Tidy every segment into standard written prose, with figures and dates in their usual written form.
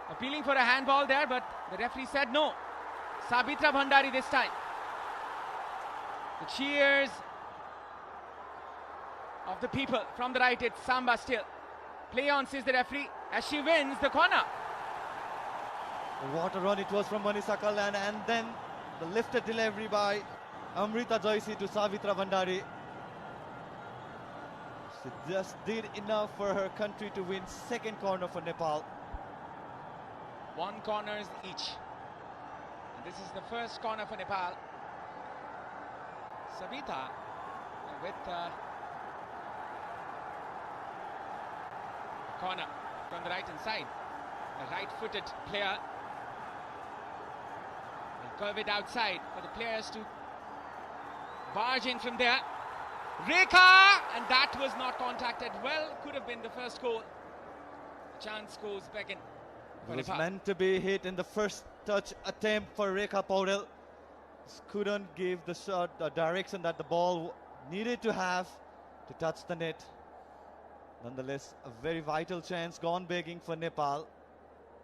Appealing for a handball there, but the referee said no. Savitra Bhandari this time. The cheers of the people from the right. It's Samba still. Play on, says the referee, as she wins the corner. What a run it was from Manisha Kalyan, and then the lifted delivery by Amrita Joyce to Savitra Bhandari. She just did enough for her country to win second corner for Nepal. 1 corners each. And this is the first corner for Nepal. Savita with corner from the right hand side. A right-footed player will curve it outside for the players to barge in from there. Rekha, and that was not contacted. Well, could have been the first goal. Chance goes back in. It was meant to be hit in the first touch attempt for Rekha Paudel. Couldn't give the shot the direction that the ball needed to have to touch the net. Nonetheless, a very vital chance gone begging for Nepal.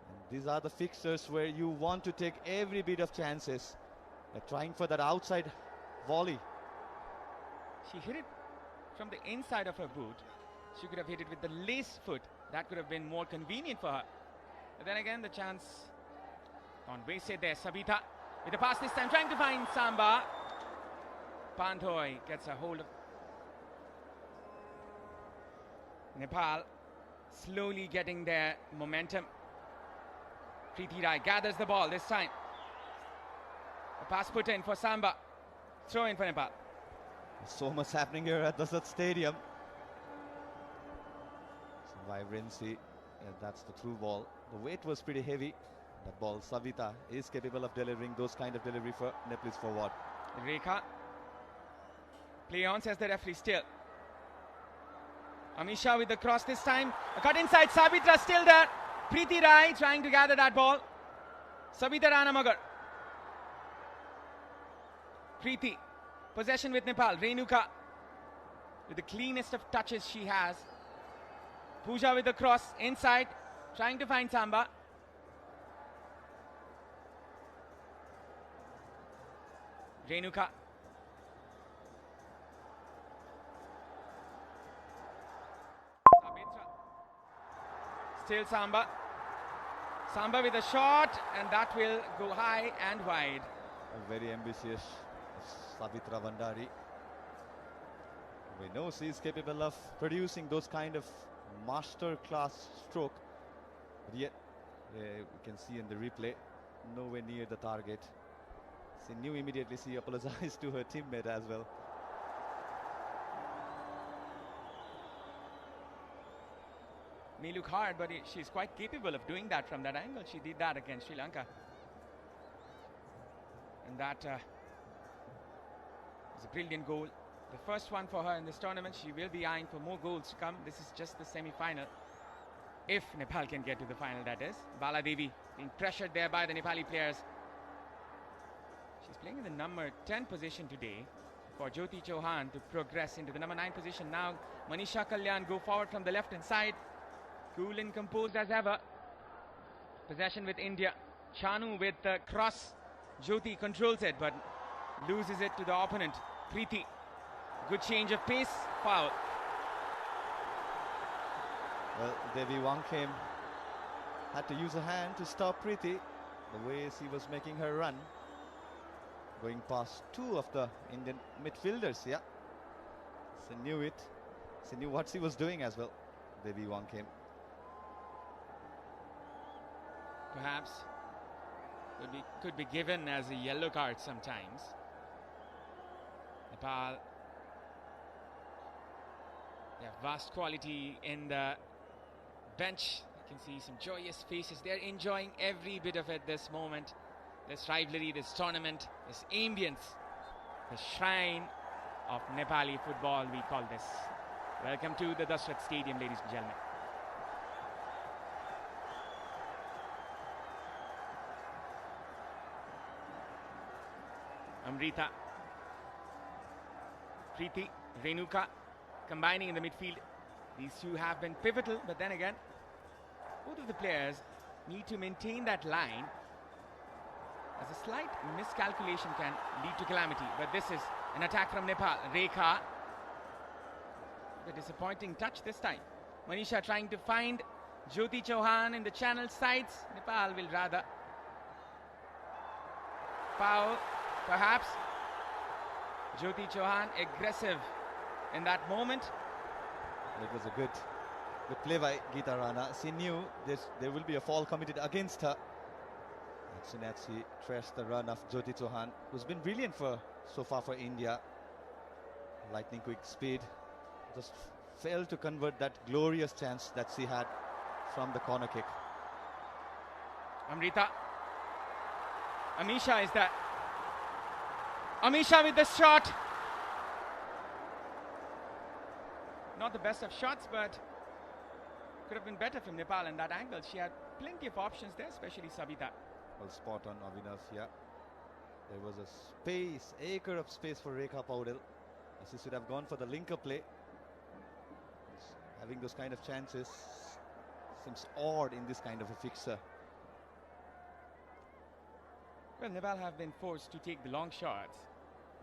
And these are the fixtures where you want to take every bit of chances. They're trying for that outside volley. She hit it from the inside of her boot. She could have hit it with the lace foot. That could have been more convenient for her. But then again, the chance gone wasted there. Savita with the pass this time, trying to find Samba. Pandhoy gets a hold of Nepal, slowly getting their momentum. Preeti Rai gathers the ball this time. The pass put in for Samba. Throw in for Nepal. So much happening here at the Stadium. Some vibrancy. And that's the through ball. The weight was pretty heavy. That ball, Savita is capable of delivering those kind of delivery for Nepalese forward. Rekha. Play on, says the referee still. Amisha with the cross this time. A cut inside. Savitra still there. Preeti Rai trying to gather that ball. Savita Ranamagar. Preeti. Possession with Nepal. Renuka with the cleanest of touches she has. Pooja with the cross inside. Trying to find Samba. Renuka. Savitra. Still Samba. Samba with a shot, and that will go high and wide. A very ambitious Savitra Bhandari. We know she is capable of producing those kind of master class stroke, but yet we can see in the replay nowhere near the target. She knew immediately. She apologized to her teammate as well. May look hard, but she's quite capable of doing that from that angle. She did that against Sri Lanka, and that was a brilliant goal. The first one for her in this tournament. She will be eyeing for more goals to come. This is just the semi-final. If Nepal can get to the final, that is. Bala Devi being pressured there by the Nepali players. She's playing in the number 10 position today for Jyoti Chauhan to progress into the number 9 position. Now Manisha Kalyan go forward from the left-hand side. Cool and composed as ever. Possession with India. Chanu with the cross. Jyoti controls it but loses it to the opponent. Preeti. Good change of pace. Foul. Well, Devi Wangkhem had to use a hand to stop Preeti. The way she was making her run. Going past 2 of the Indian midfielders, yeah. She knew it. She knew what she was doing as well, Devi Wangkhem. Perhaps could be given as a yellow card sometimes. Nepal, they have vast quality in the bench. You can see some joyous faces. They're enjoying every bit of it this moment. This rivalry, this tournament, this ambience, the shrine of Nepali football, we call this. Welcome to the Dashrath Stadium, ladies and gentlemen. Amrita, Preeti, Renuka combining in the midfield. These two have been pivotal, but then again, both of the players need to maintain that line, as a slight miscalculation can lead to calamity. But this is an attack from Nepal. Rekha, the disappointing touch this time. Manisha trying to find Jyoti Chauhan in the channel sides. Nepal will rather foul, perhaps. Jyoti Chauhan aggressive in that moment. It was a good play by Geeta Rana. She knew there will be a foul committed against her. And soon as she traced the run of Jyoti Chauhan, who's been brilliant so far for India. Lightning quick speed. Just failed to convert that glorious chance that she had from the corner kick. Amrita. Amisha is that. Amisha with the shot. Not the best of shots, but could have been better from Nepal in that angle. She had plenty of options there, especially Sabita. Well, spot on, Avinav. Yeah, there was a space, acre of space for Rekha Paudel. She should have gone for the linker play. Having those kind of chances seems odd in this kind of a fixture. Well, Nepal have been forced to take the long shots.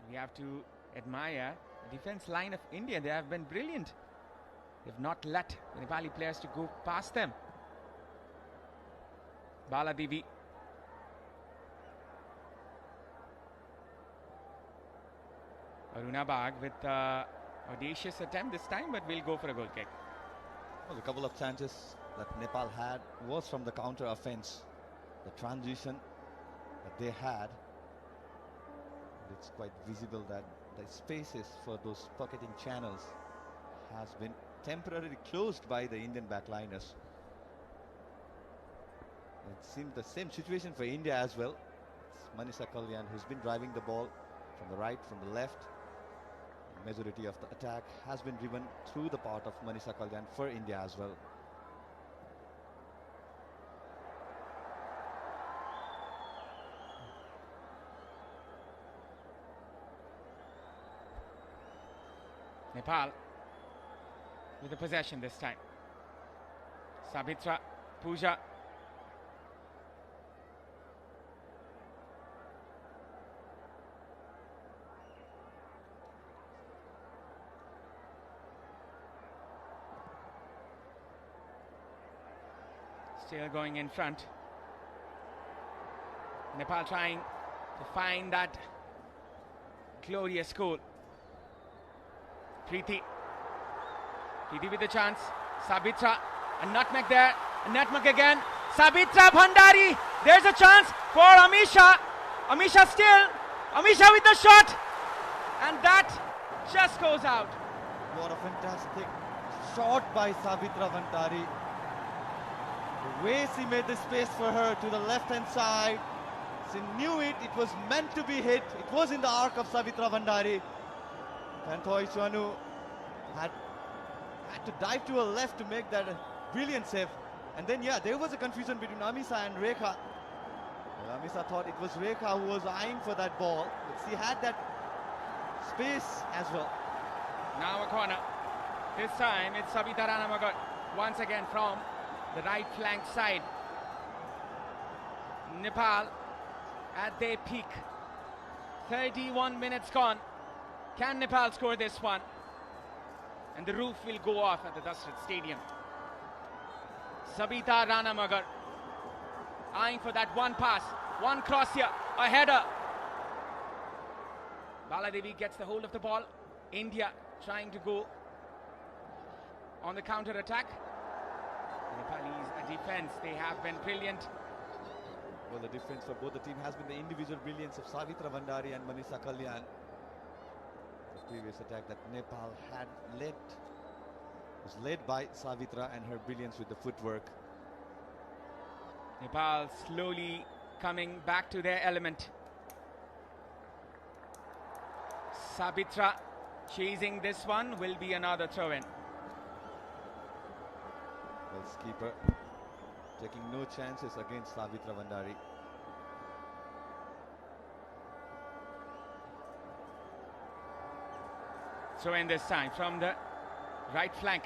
We have to admire the defense line of India. They have been brilliant. They've not let the Nepali players to go past them. Bala Devi. Aruna Bagh with audacious attempt this time, but we'll go for a goal kick. Well, a couple of chances that Nepal had was from the counter offense. The transition that they had, it's quite visible that the spaces for those pocketing channels has been temporarily closed by the Indian backliners. It seemed the same situation for India as well. It's Manisha Kalyan who's been driving the ball from the right, from the left. The majority of the attack has been driven through the part of Manisha Kalyan for India as well. Nepal with the possession this time. Sabitra, Pooja. Still going in front. Nepal trying to find that glorious goal. Preeti with the chance. Sabitra, a nutmeg there, a nutmeg again. Sabitra Bhandari, there's a chance for Amisha. Amisha still, Amisha with the shot, and that just goes out. What a fantastic shot by Sabitra Bhandari. The way she made the space for her to the left-hand side, she knew it was meant to be hit. It was in the arc of Sabitra Bhandari. Kanthoi Chuanu had to dive to her left to make that brilliant save. And then, yeah, there was a confusion between Amisha and Rekha. Well, Amisha thought it was Rekha who was eyeing for that ball, but she had that space as well. Now a corner. This time it's Sabita Ranamagar once again from the right flank side. Nepal at their peak. 31 minutes gone. Can Nepal score this one? And the roof will go off at the Dusrat Stadium. Sabita Ranamagar eyeing for that one pass, one cross here, a header. Baladevi gets the hold of the ball. India trying to go on the counter attack. Nepalese defense, they have been brilliant. Well, the difference for both the team has been the individual brilliance of Savitra Bhandari and Manisha Kalyan. The previous attack that Nepal had was led by Savitra and her brilliance with the footwork. Nepal slowly coming back to their element. Sabitra chasing this one, will be another throw-in. Well, skipper taking no chances against Savitra Bhandari. So in this time from the right flank.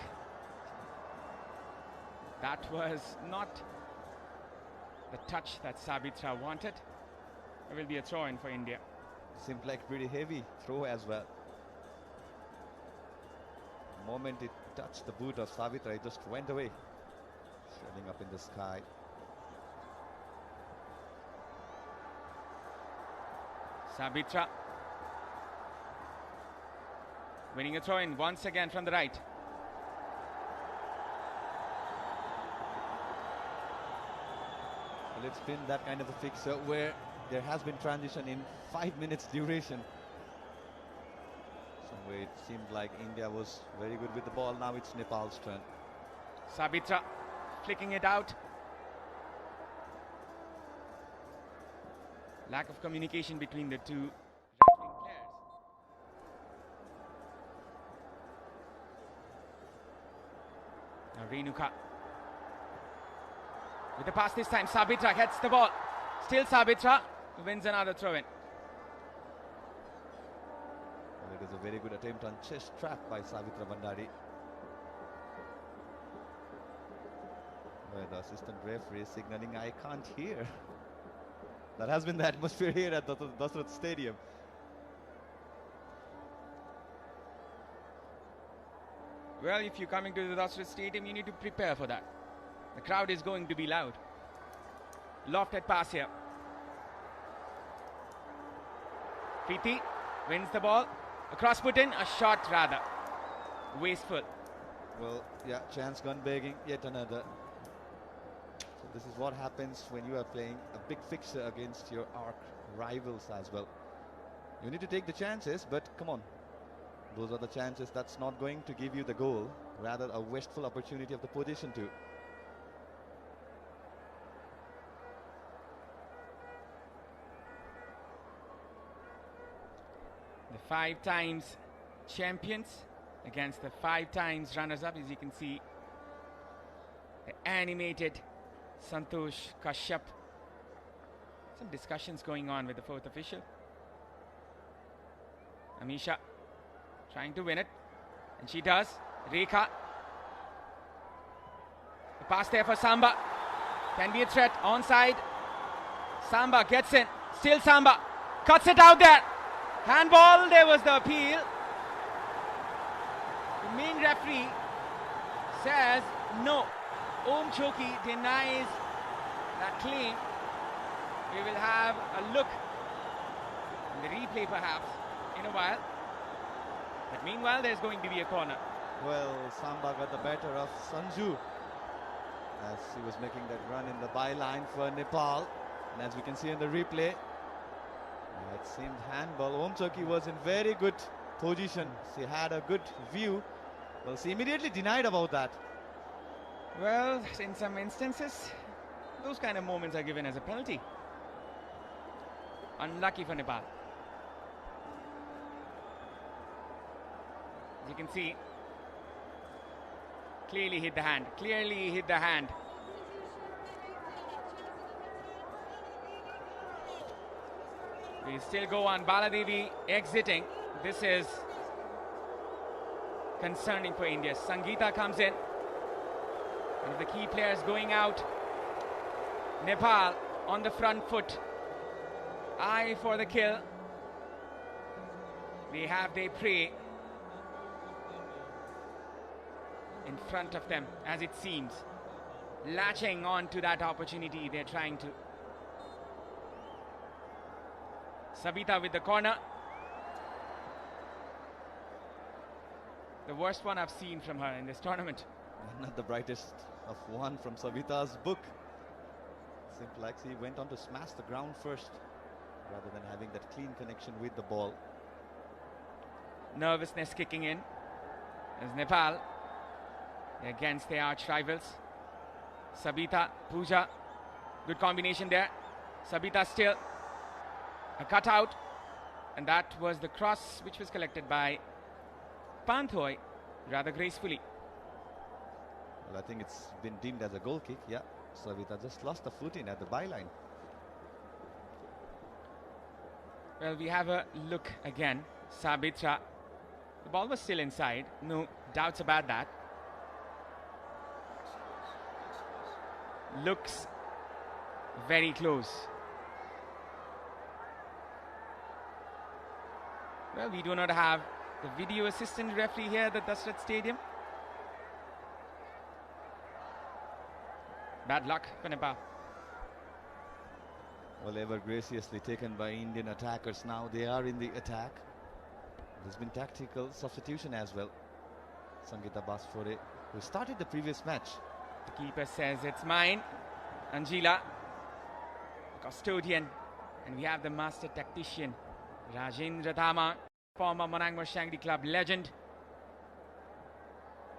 That was not the touch that Sabitra wanted. It will be a throw-in for India. Seemed like pretty heavy throw as well. The moment it touched the boot of Savitra, it just went away, shredding up in the sky. Sabitra winning a throw-in once again from the right. Well, it's been that kind of a fixture where there has been transition in 5 minutes duration. Somewhere it seemed like India was very good with the ball. Now it's Nepal's turn. Sabitra flicking it out. Lack of communication between the two right-wing players. Now Renuka with the pass this time. Sabitra gets the ball. Still Sabitra wins another throw-in. Well, it is a very good attempt on chest trap by Savitra Bandari. Where the assistant referee is signaling, I can't hear. That has been the atmosphere here at the Dasrat Stadium. Well, if you're coming to the Dasrat Stadium, you need to prepare for that. The crowd is going to be loud. Lofted pass here. Preeti wins the ball. A cross put in, a shot rather. Wasteful. Well, yeah, chance gone begging, yet another. So this is what happens when you are playing a big fixture against your arch rivals as well. You need to take the chances, but come on. Those are the chances that's not going to give you the goal, rather a wasteful opportunity of the position too. The 5 times champions against the 5 times runners-up. As you can see, the animated Santosh Kashyap. Some discussions going on with the 4th official. Amisha trying to win it, and she does. Rekha. The pass there for Samba. Can be a threat. Onside. Samba gets in. Still Samba. Cuts it out there. Handball. There was the appeal. The main referee says no. Om Choki denies that claim. We will have a look in the replay perhaps in a while. But meanwhile, there's going to be a corner. Well, Samba got the better of Sanju as he was making that run in the byline for Nepal. And as we can see in the replay, it seemed handball. Om Choki was in very good position. She had a good view. Well, she immediately denied about that. Well, in some instances, those kind of moments are given as a penalty. Unlucky for Nepal. As you can see, clearly hit the hand. Clearly hit the hand. We still go on. Baladevi exiting. This is concerning for India. Sangeeta comes in. One of the key players going out. Nepal on the front foot. Eye for the kill. They have their prey in front of them, as it seems. Latching on to that opportunity, they're trying to. Sabita with the corner. The worst one I've seen from her in this tournament. Not the brightest of one from Savita's book. Seemed like she went on to smash the ground first, rather than having that clean connection with the ball. Nervousness kicking in as Nepal against their arch rivals. Sabita, Pooja, good combination there. Sabita still a cutout, and that was the cross which was collected by Panthoy rather gracefully. Well, I think it's been deemed as a goal kick. Yeah, Savita just lost the footing at the byline. Well, we have a look again. Sabitra, the ball was still inside, no doubts about that. Looks very close. Well, we do not have the video assistant referee here at the Dasrat Stadium. Bad luck for Nepal. Well, ever graciously taken by Indian attackers. Now they are in the attack. There's been tactical substitution as well. Sangeeta Basfore, who started the previous match. The keeper says it's mine. Anjila, custodian. And we have the master tactician, Rajendra Thama, former Manangmar Shangri Club legend.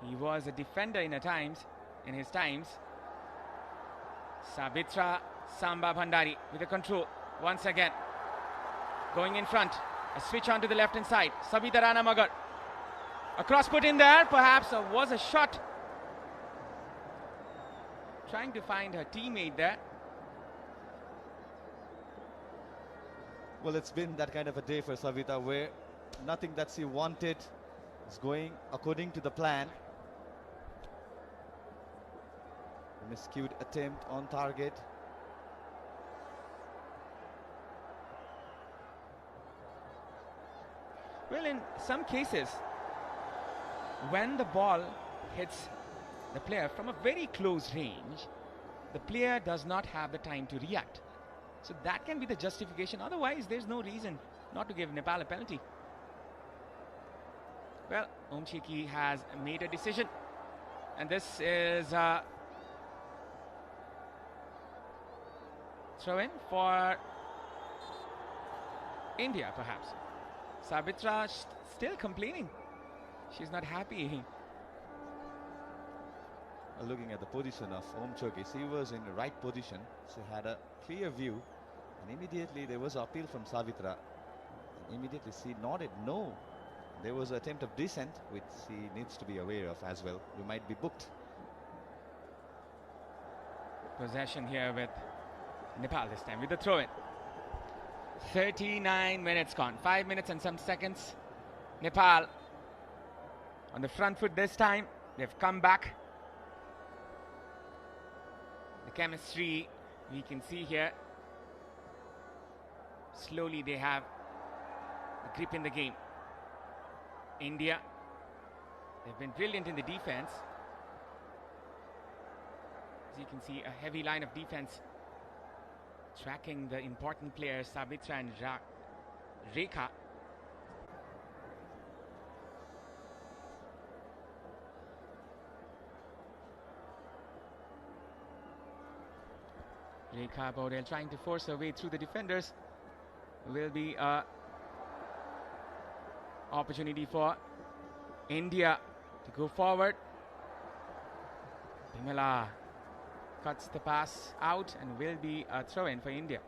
He was a defender in his times. Sabitra Samba Bhandari with the control once again. Going in front. A switch onto the left hand side. Sabita Rana Magar. A cross put in there. Perhaps was a shot. Trying to find her teammate there. Well, it's been that kind of a day for Savita where nothing that she wanted is going according to the plan. Miscued attempt on target. Well, in some cases, when the ball hits the player from a very close range, the player does not have the time to react. So that can be the justification. Otherwise, there's no reason not to give Nepal a penalty. Well, Omchiki has made a decision. And this is throw in for India, perhaps. Sabitra still complaining. She's not happy. Looking at the position of Omchoki, she was in the right position. She had a clear view, and immediately there was appeal from Savitra. And immediately she nodded no. There was an attempt of descent, which she needs to be aware of as well. We might be booked. Possession here with Nepal this time with the throw-in. 39 minutes gone. 5 minutes and some seconds. Nepal on the front foot this time. They've come back. The chemistry we can see here. Slowly they have a grip in the game. India, they've been brilliant in the defense. As you can see, a heavy line of defense tracking the important players Sabitra and Rekha. Rekha Baudel trying to force her way through the defenders. Will be a opportunity for India to go forward. Bimala cuts the pass out and will be a throw-in for India.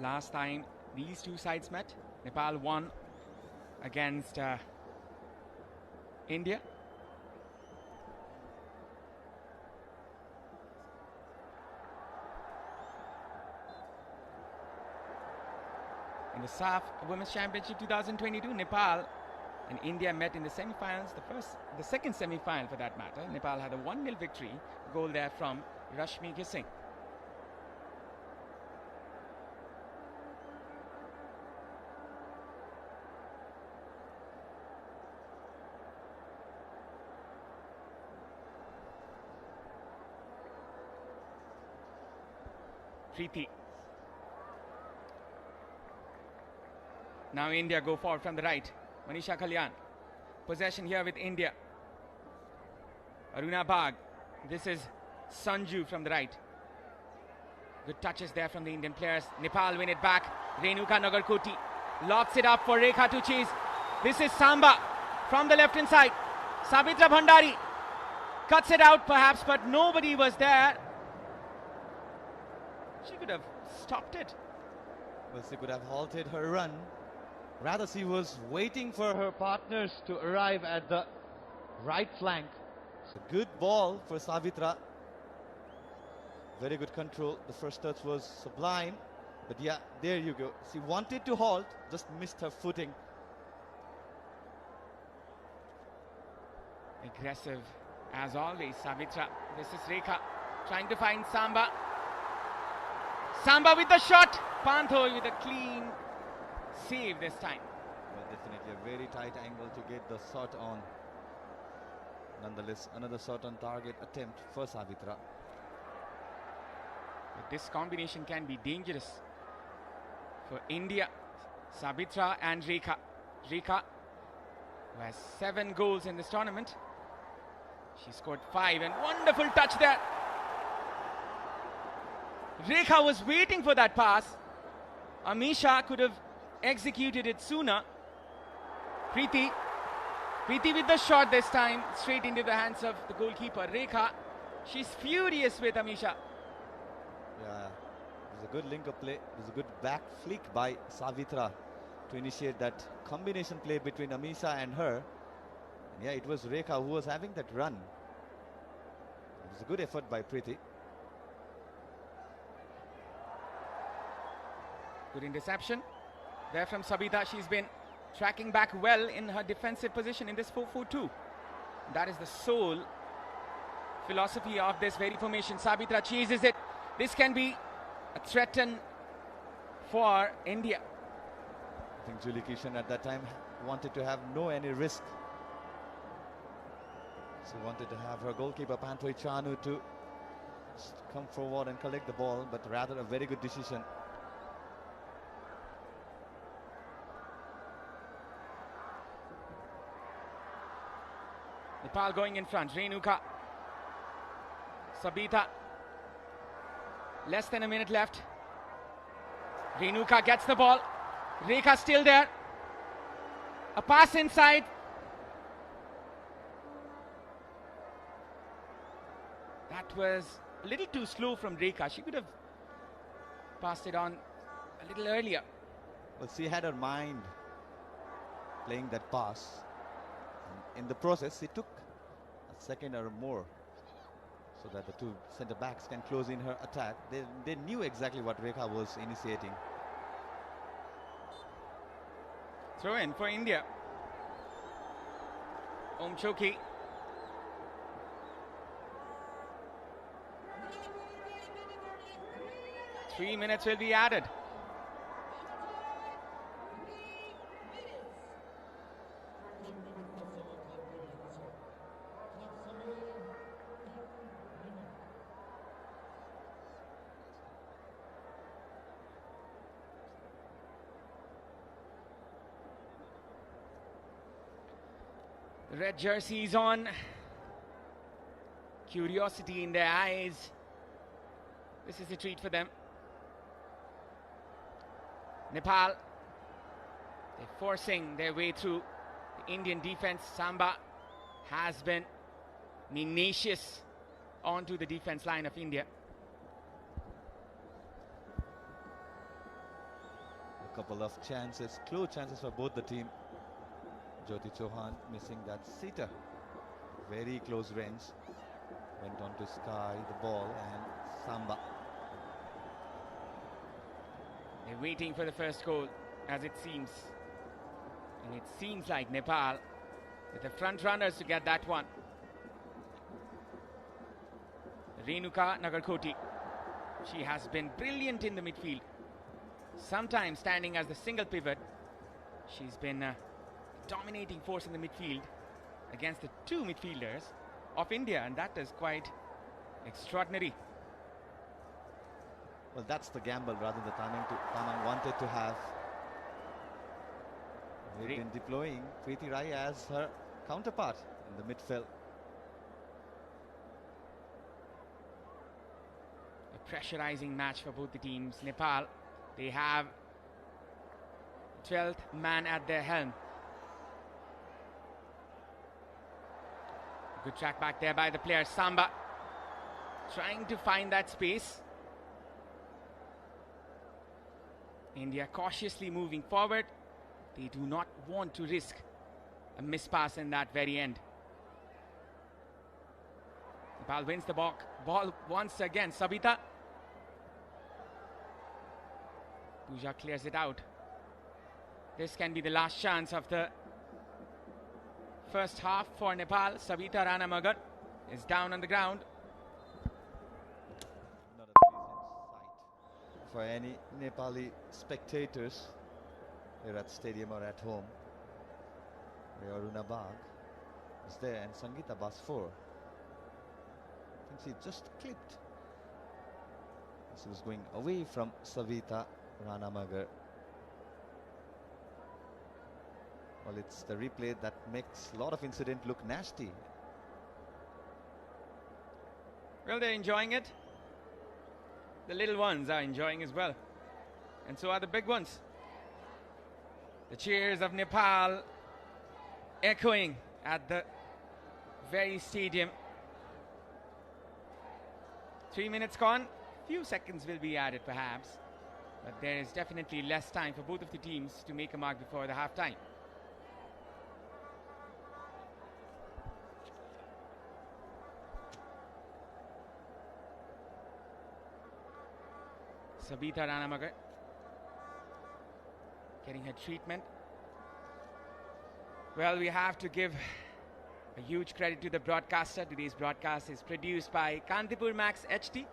Last time these two sides met, Nepal won against India. In the Saff Women's Championship 2022, Nepal and India met in the semi-finals. The second semi-final for that matter. Nepal had a 1-0 victory. Goal there from Rashmi Gising. Preeti. Now India go forward from the right. Manisha Kalyan. Possession here with India. Aruna Bagh. This is Sanju from the right. Good touches there from the Indian players. Nepal win it back. Renuka Nagarkoti locks it up for Rekha to chase. This is Samba from the left hand side. Sabitra Bhandari cuts it out perhaps, but nobody was there. She could have stopped it. Well, she could have halted her run. Rather, she was waiting for her partners to arrive at the right flank. It's a good ball for Savitra. Very good control. The first touch was sublime. But yeah, there you go. She wanted to halt, just missed her footing. Aggressive As always, Savitra. This is Rekha trying to find Samba. Samba with the shot. Pantho with a clean save this time. Well, definitely a very tight angle to get the shot on. Nonetheless, another shot on target attempt for Savitra. But this combination can be dangerous for India. Savitra and Rekha. Rekha, who has 7 goals in this tournament. She scored 5, and wonderful touch there. Rekha was waiting for that pass. Amisha could have executed it sooner. Preeti with the shot this time, straight into the hands of the goalkeeper. Rekha, she's furious with Amisha. Yeah, it was a good link-up play. It was a good back flick by Savitra to initiate that combination play between Amisha and her. And yeah, it was Rekha who was having that run. It was a good effort by Preeti. Good interception there from Sabita. She's been tracking back well in her defensive position in this 4-4-2. That is the sole philosophy of this very formation. Sabitra chases it. This can be a threat for India. I think Julie Kishan at that time wanted to have any risk. She wanted to have her goalkeeper Pantho Chanu to come forward and collect the ball, but rather a very good decision. Nepal going in front. Renuka. Sabita. Less than a minute left. Renuka gets the ball. Rekha still there. A pass inside. That was a little too slow from Rekha. She could have passed it on a little earlier. Well, she had her mind playing that pass. In the process, it took a second or more so that the two centre backs can close in her attack. They knew exactly what Rekha was initiating. Throw in for India. Om Choki. Three minutes will be added. The red jerseys on. Curiosity in their eyes. This is a treat for them. Nepal, they're forcing their way through the Indian defense. Samba has been tenacious onto the defense line of India. A couple of chances, close chances for both the team. Jyoti Chauhan missing that sitter. Very close range. Went on to sky the ball, and Samba. They're waiting for the first goal, as it seems. And it seems like Nepal with the front runners to get that one. Renuka Nagarkoti. She has been brilliant in the midfield. Sometimes standing as the single pivot. She's been a dominating force in the midfield against the two midfielders of India, and that is quite extraordinary. Well, that's the gamble rather than Tamang wanted to have. They've been deploying Preeti Rai as her counterpart in the midfield. A pressurizing match for both the teams. Nepal, they have 12th man at their helm. Good track back there by the player. Samba trying to find that space. India cautiously moving forward. They do not want to risk a mispass in that very end. Nepal wins the ball once again. Sabita. Pooja clears it out. This can be the last chance of the first half for Nepal. Savita Rana Magar is down on the ground. Not a pleasant sight for any Nepali spectators here at stadium or at home. Aruna Bag is there and Sangeeta Basfor. I think she just clipped. She was going away from Savita Ranamagar. Well, it's the replay that makes a lot of incident look nasty. Well, they're enjoying it. The little ones are enjoying as well. And so are the big ones. The cheers of Nepal echoing at the very stadium. 3 minutes gone. Few seconds will be added perhaps. But there is definitely less time for both of the teams to make a mark before the half time. Sabita Ranamagar getting her treatment. Well, we have to give a huge credit to the broadcaster. Today's broadcast is produced by Kantipur Max HD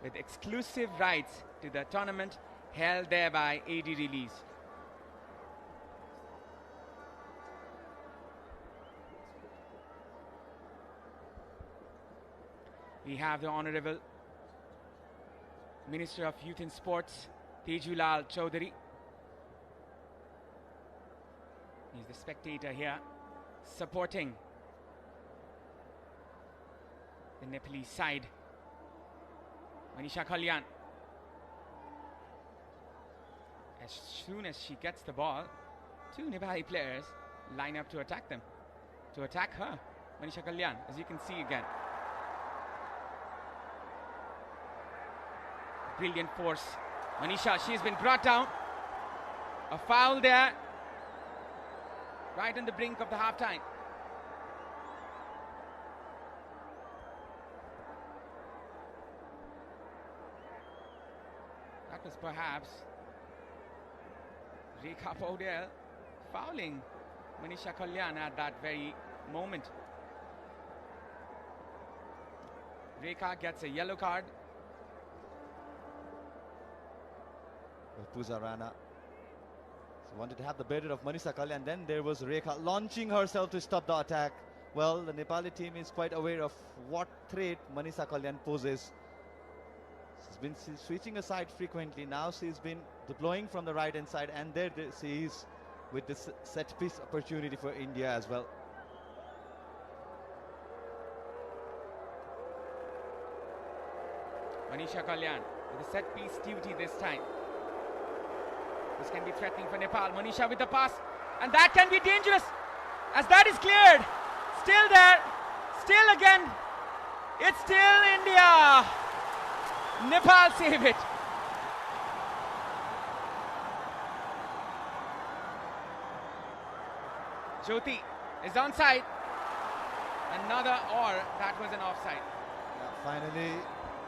with exclusive rights to the tournament held there by AD Release. We have the Honorable Minister of Youth and Sports, Tejulal Chaudhary. He's the spectator here, supporting the Nepalese side. Manisha Kalyan. As soon as she gets the ball, two Nepali players line up to attack them. To attack her, Manisha Kalyan, as you can see again. Brilliant force. Manisha, she's been brought down. A foul there. Right on the brink of the half-time. That was perhaps Rekha Paudel fouling Manisha Kalyan at that very moment. Rekha gets a yellow card. Puzarana wanted to have the better of Manisha Kalyan, then there was Rekha launching herself to stop the attack. Well, the Nepali team is quite aware of what threat Manisha Kalyan poses. She's been switching aside frequently. Now she's been deploying from the right hand side, and there she is with this set piece opportunity for India as well. Manisha Kalyan with a set piece duty this time. This can be threatening for Nepal. Manisha with the pass, and that can be dangerous as that is cleared. Still there, still again. It's still India. Nepal save it. Jyoti is onside. Another, or that was an offside. Yeah, finally,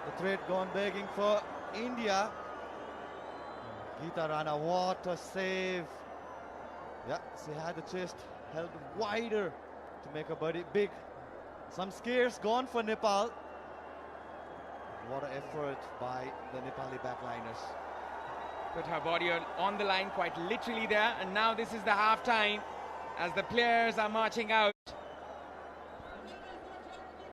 the threat gone begging for India. Geeta Rana, what a save. Yeah, she had the chest held wider to make a body big. Some scares gone for Nepal. What an effort by the Nepali backliners. Put her body on the line quite literally there, and now this is the half time as the players are marching out.